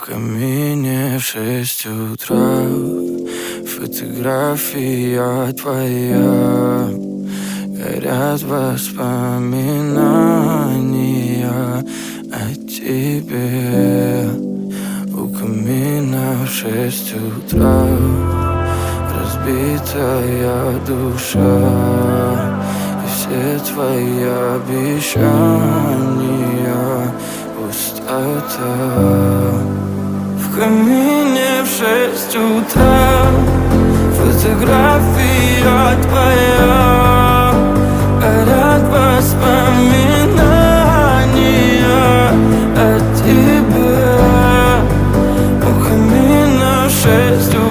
камине в 6 утра фотография твоя. Горят воспоминания о тебе. У камина в 6 утра разбитая душа, и все твои обещания пустота. В камине в 6 утра фотография твоя. Горят воспоминания о тебе. У камина в 6 утра